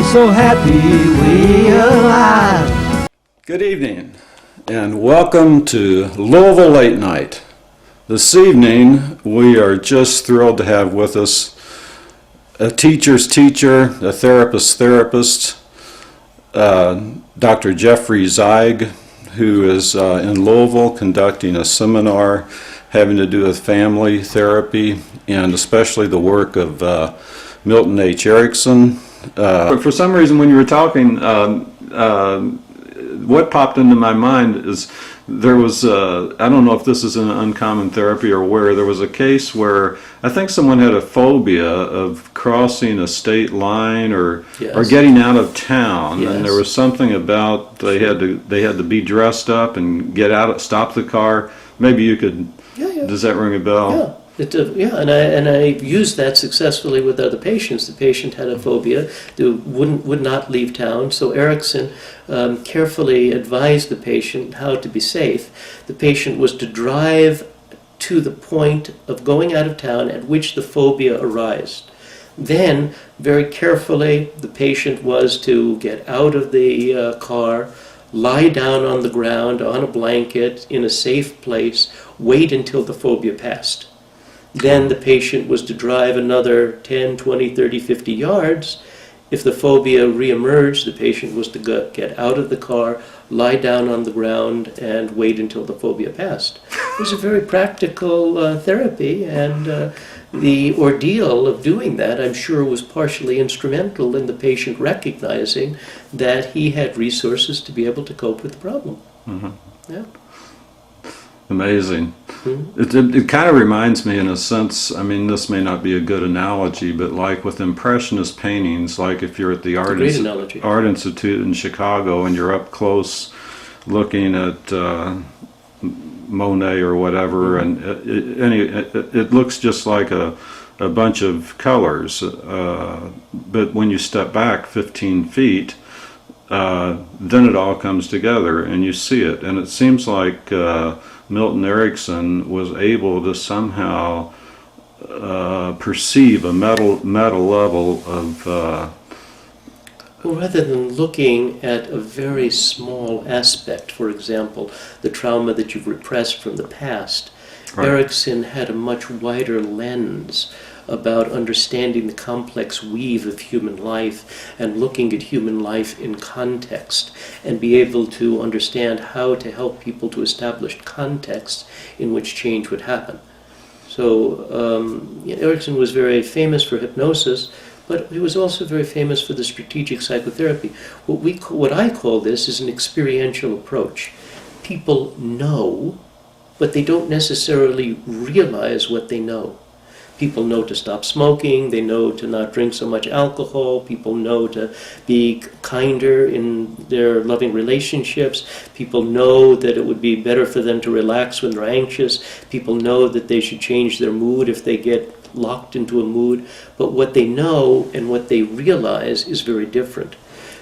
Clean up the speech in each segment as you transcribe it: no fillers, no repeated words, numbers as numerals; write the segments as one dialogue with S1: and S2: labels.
S1: so happy we alive.
S2: Good evening and welcome to Louisville Late Night. This evening we are just thrilled to have with us a teacher's teacher, a therapist's therapist, Dr. K.Zeig, who is in Louisville conducting a seminar having to do with family therapy and especially the work of Milton H Erickson. For some reason when you were talking, what popped into my mind is there was, I don't know if this is an uncommon therapy or where, there was a case where I think someone had a phobia of crossing a state line or getting out of town, and there was something about they had to be dressed up and get out, stop the car. Maybe you could, does that ring a bell?
S3: And I used that successfully with other patients. The patient had a phobia, would not leave town, so Erickson carefully advised the patient how to be safe. The patient was to drive to the point of going out of town at which the phobia arose. Then, very carefully, the patient was to get out of the car, lie down on the ground, on a blanket, in a safe place, wait until the phobia passed. Then the patient was to drive another 10, 20, 30, 50 yards. If the phobia reemerged, the patient was to get out of the car, lie down on the ground, and wait until the phobia passed. It was a very practical therapy, and the ordeal of doing that, I'm sure, was partially instrumental in the patient recognizing that he had resources to be able to cope with the problem. Mm-hmm. Yeah.
S2: Amazing. It kind of reminds me in a sense, I mean, this may not be a good analogy, but like with impressionist paintings, like if you're at the Art Institute in Chicago and you're up close looking at Monet or whatever, and it looks just like a bunch of colors, but when you step back 15 feet, then it all comes together and you see it, and it seems like Milton Erickson was able to somehow perceive a meta level of...
S3: well, rather than looking at a very small aspect, for example, the trauma that you've repressed from the past, Erickson had a much wider lens about understanding the complex weave of human life and looking at human life in context and be able to understand how to help people to establish context in which change would happen. So Erickson was very famous for hypnosis, but he was also very famous for the strategic psychotherapy. What I call this is an experiential approach. People know, but they don't necessarily realize what they know. People know to stop smoking, they know to not drink so much alcohol, people know to be kinder in their loving relationships, people know that it would be better for them to relax when they're anxious, people know that they should change their mood if they get locked into a mood, but what they know and what they realize is very different.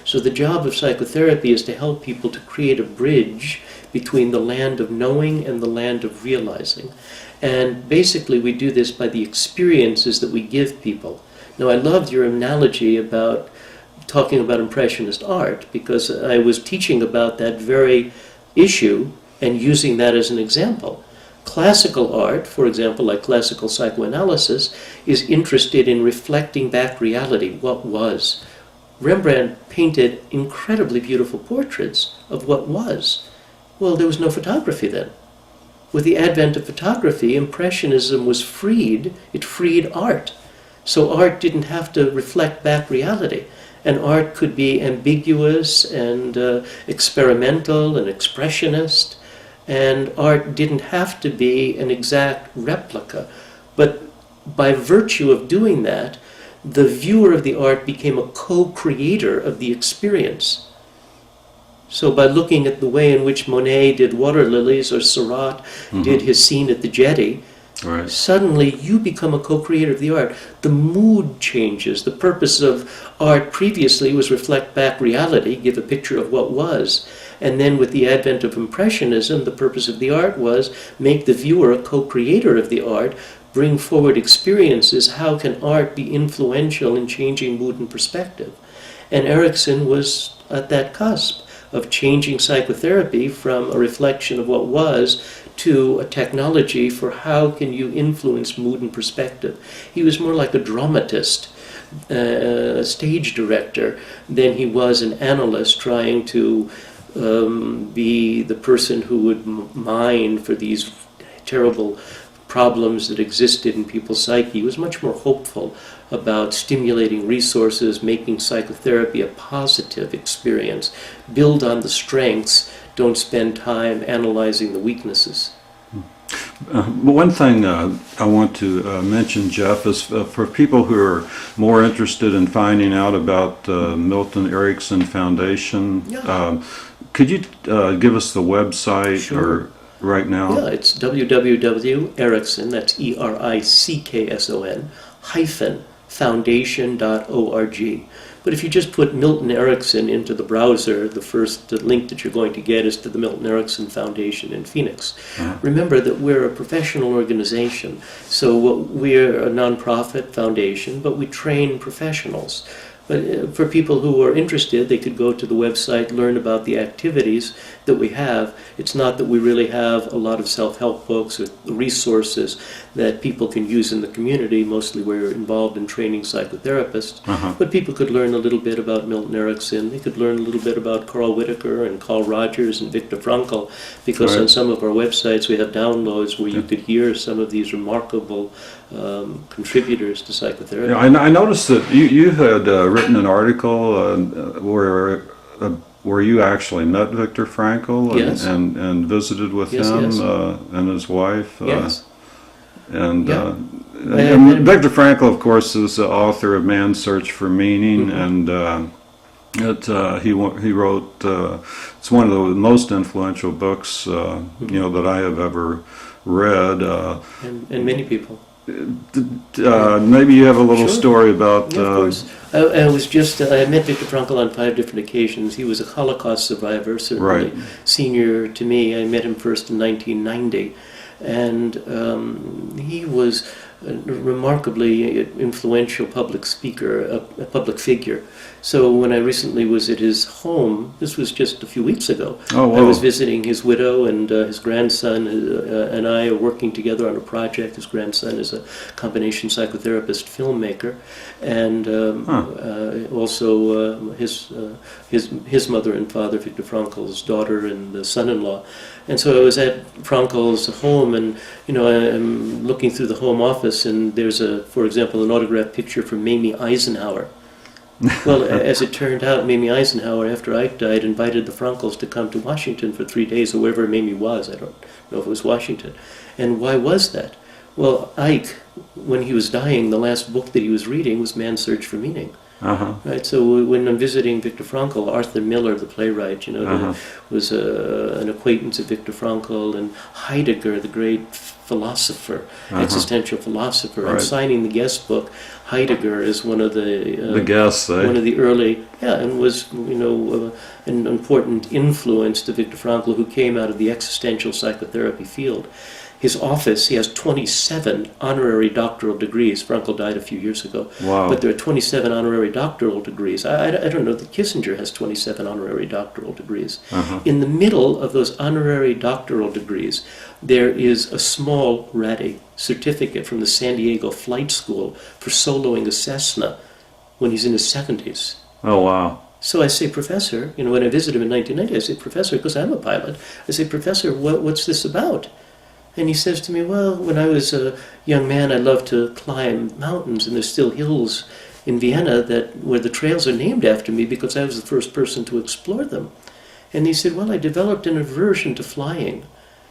S3: So the job of psychotherapy is to help people to create a bridge between the land of knowing and the land of realizing. And basically we do this by the experiences that we give people. Now, I loved your analogy about talking about impressionist art because I was teaching about that very issue and using that as an example. Classical art, for example, like classical psychoanalysis, is interested in reflecting back reality, what was. Rembrandt painted incredibly beautiful portraits of what was. Well, there was no photography then. With the advent of photography, Impressionism was freed. It freed art. So art didn't have to reflect back reality. And art could be ambiguous and experimental and expressionist. And art didn't have to be an exact replica. But by virtue of doing that, the viewer of the art became a co-creator of the experience. So by looking at the way in which Monet did water lilies or Seurat did his scene at the jetty, suddenly you become a co-creator of the art. The mood changes. The purpose of art previously was reflect back reality, give a picture of what was. And then with the advent of Impressionism, the purpose of the art was make the viewer a co-creator of the art, bring forward experiences. How can art be influential in changing mood and perspective? And Erickson was at that cusp of changing psychotherapy from a reflection of what was to a technology for how can you influence mood and perspective. He was more like a dramatist, a stage director, than he was an analyst trying to be the person who would mine for these terrible problems that existed in people's psyche. He was much more hopeful about stimulating resources, making psychotherapy a positive experience. Build on the strengths, don't spend time analyzing the weaknesses.
S2: One thing I want to mention, Jeff, is for people who are more interested in finding out about the Milton Erickson Foundation, could you give us the website?
S3: Sure.
S2: Right now?
S3: Yeah, it's www.erickson, that's ERICKSON, -foundation.org. But if you just put Milton Erickson into the browser, the first link that you're going to get is to the Milton Erickson Foundation in Phoenix. Remember that we're a professional organization, so we're a nonprofit foundation, but we train professionals. But for people who are interested, they could go to the website, learn about the activities that we have. It's not that we really have a lot of self-help books or resources that people can use in the community. Mostly we're involved in training psychotherapists. But people could learn a little bit about Milton Erickson. They could learn a little bit about Carl Whitaker and Carl Rogers and Viktor Frankl, because on some of our websites we have downloads where you could hear some of these remarkable contributors to psychotherapy.
S2: Yeah, I noticed that you had written an article where you actually met Viktor Frankl and visited with him and his wife. And Viktor Frankl, of course, is the author of Man's Search for Meaning, and he wrote. It's one of the most influential books that I have ever read.
S3: And many people.
S2: Maybe you have a little story about.
S3: Yeah, of course. I met Viktor Frankl on 5 different occasions. He was a Holocaust survivor, certainly senior to me. I met him first in 1990, and he was a remarkably influential public speaker, a public figure. So when I recently was at his home, this was just a few weeks ago, I was visiting his widow, and his grandson and I are working together on a project. His grandson is a combination psychotherapist, filmmaker, and also his mother and father, Viktor Frankl's daughter and the son-in-law. And so I was at Frankl's home, and I'm looking through the home office, and there's for example, an autographed picture from Mamie Eisenhower. Well, as it turned out, Mamie Eisenhower, after Ike died, invited the Frankls to come to Washington for 3 days, or wherever Mamie was. I don't know if it was Washington. And why was that? Well, Ike, when he was dying, the last book that he was reading was Man's Search for Meaning. Right. So when I'm visiting Viktor Frankl, Arthur Miller, the playwright, was an acquaintance of Viktor Frankl, and Heidegger, the great philosopher, existential philosopher. I'm signing the guest book. Heidegger is one of the guests, one of the early, and was an important influence to Viktor Frankl, who came out of the existential psychotherapy field. His office, he has 27 honorary doctoral degrees. Frankl died a few years ago.
S2: Wow.
S3: But there are 27 honorary doctoral degrees. I don't know that Kissinger has 27 honorary doctoral degrees. In the middle of those honorary doctoral degrees, there is a small, ratty certificate from the San Diego Flight School for soloing a Cessna when he's in his 70s.
S2: Oh, wow.
S3: So I say, Professor, when I visited him in 1990, I say, Professor, because I'm a pilot, I say, Professor, what's this about? And he says to me, well, when I was a young man, I loved to climb mountains, and there's still hills in Vienna where the trails are named after me because I was the first person to explore them. And he said, well, I developed an aversion to flying.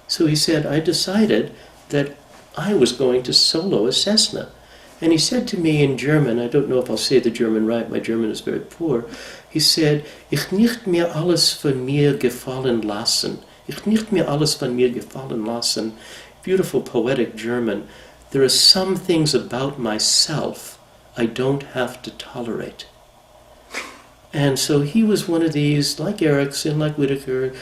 S3: So he said, I decided that I was going to solo a Cessna. And he said to me in German, I don't know if I'll say the German right, my German is very poor, he said, Ich nicht mir alles von mir gefallen lassen. Ich nicht mir alles von mir gefallen lassen. Beautiful poetic German. There are some things about myself I don't have to tolerate. And so he was one of these, like Erickson, like Whitaker,